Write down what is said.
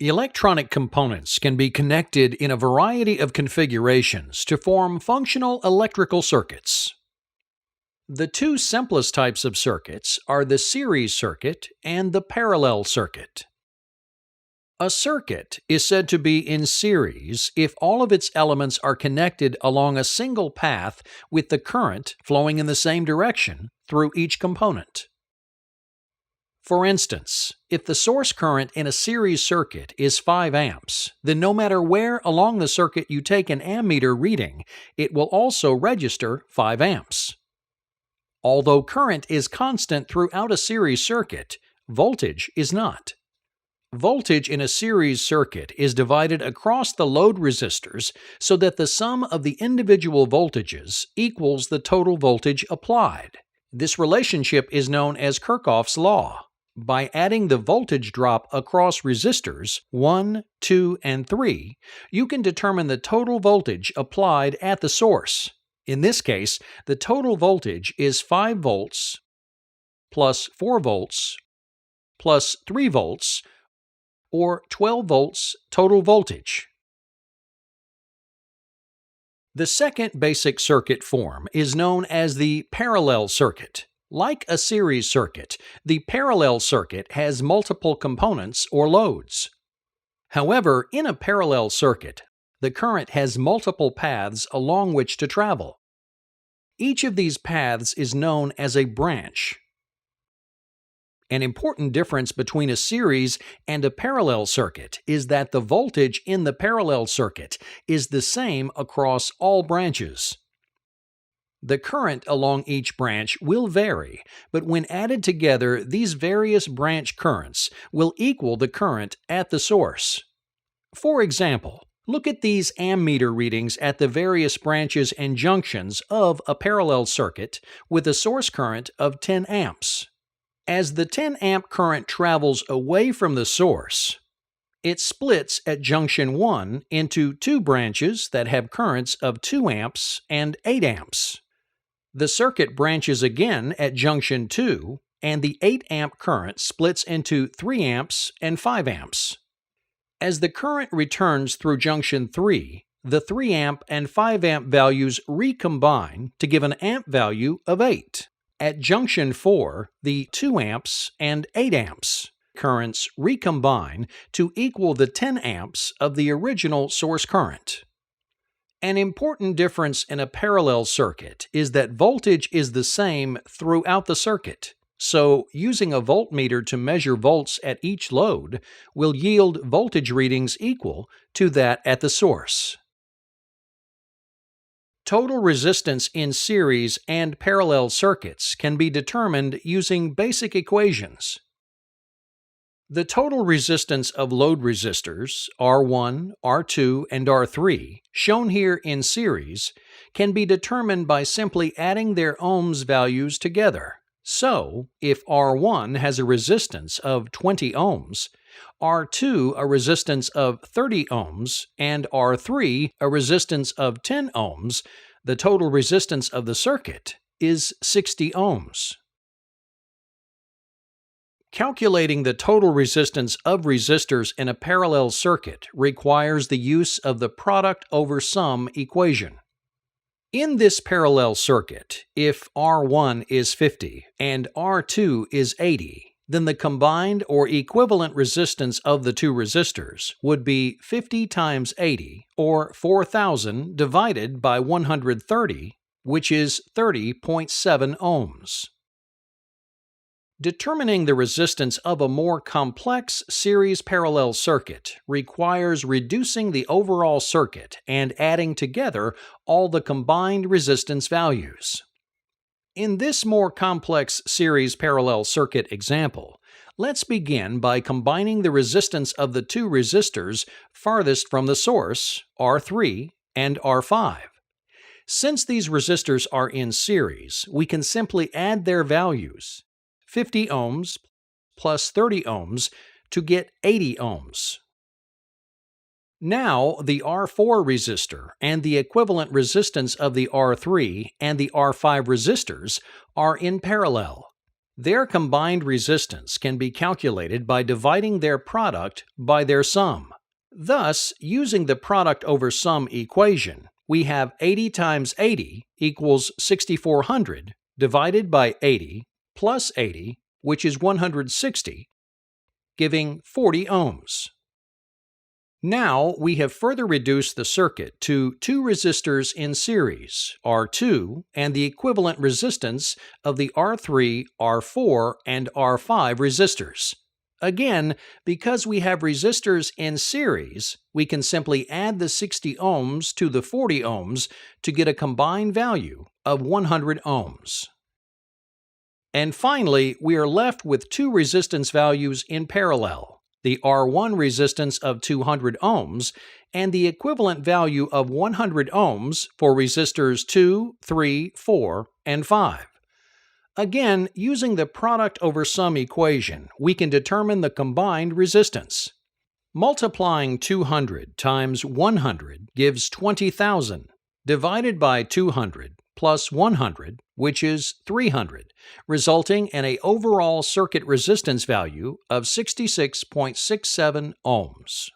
Electronic components can be connected in a variety of configurations to form functional electrical circuits. The two simplest types of circuits are the series circuit and the parallel circuit. A circuit is said to be in series if all of its elements are connected along a single path with the current flowing in the same direction through each component. For instance, if the source current in a series circuit is 5 amps, then no matter where along the circuit you take an ammeter reading, it will also register 5 amps. Although current is constant throughout a series circuit, voltage is not. Voltage in a series circuit is divided across the load resistors so that the sum of the individual voltages equals the total voltage applied. This relationship is known as Kirchhoff's law. By adding the voltage drop across resistors 1, 2, and 3, you can determine the total voltage applied at the source. In this case, the total voltage is 5 volts plus 4 volts plus 3 volts, or 12 volts total voltage. The second basic circuit form is known as the parallel circuit. Like a series circuit, the parallel circuit has multiple components or loads. However, in a parallel circuit, the current has multiple paths along which to travel. Each of these paths is known as a branch. An important difference between a series and a parallel circuit is that the voltage in the parallel circuit is the same across all branches. The current along each branch will vary, but when added together, these various branch currents will equal the current at the source. For example, look at these ammeter readings at the various branches and junctions of a parallel circuit with a source current of 10 amps. As the 10 amp current travels away from the source, it splits at junction 1 into two branches that have currents of 2 amps and 8 amps. The circuit branches again at junction 2, and the 8 amp current splits into 3 amps and 5 amps. As the current returns through junction 3, the 3 amp and 5 amp values recombine to give an amp value of 8. At junction 4, the 2 amps and 8 amps currents recombine to equal the 10 amps of the original source current. An important difference in a parallel circuit is that voltage is the same throughout the circuit, so using a voltmeter to measure volts at each load will yield voltage readings equal to that at the source. Total resistance in series and parallel circuits can be determined using basic equations. The total resistance of load resistors, R1, R2, and R3, shown here in series, can be determined by simply adding their ohms values together. So, if R1 has a resistance of 20 ohms, R2 a resistance of 30 ohms, and R3 a resistance of 10 ohms, the total resistance of the circuit is 60 ohms. Calculating the total resistance of resistors in a parallel circuit requires the use of the product over sum equation. In this parallel circuit, if R1 is 50 and R2 is 80, then the combined or equivalent resistance of the two resistors would be 50 times 80, or 4,000 divided by 130, which is 30.7 ohms. Determining the resistance of a more complex series parallel circuit requires reducing the overall circuit and adding together all the combined resistance values. In this more complex series parallel circuit example, let's begin by combining the resistance of the two resistors farthest from the source, R3 and R5. Since these resistors are in series, we can simply add their values, 50 ohms plus 30 ohms, to get 80 ohms. Now, the R4 resistor and the equivalent resistance of the R3 and the R5 resistors are in parallel. Their combined resistance can be calculated by dividing their product by their sum. Thus, using the product over sum equation, we have 80 times 80 equals 6400 divided by 80 plus 80, which is 160, giving 40 ohms. Now we have further reduced the circuit to two resistors in series, R2, and the equivalent resistance of the R3, R4, and R5 resistors. Again, because we have resistors in series, we can simply add the 60 ohms to the 40 ohms to get a combined value of 100 ohms. And finally, we are left with two resistance values in parallel, the R1 resistance of 200 ohms and the equivalent value of 100 ohms for resistors 2, 3, 4, and 5. Again, using the product over sum equation, we can determine the combined resistance. Multiplying 200 times 100 gives 20,000, divided by 200 plus 100, which is 300, resulting in an overall circuit resistance value of 66.67 ohms.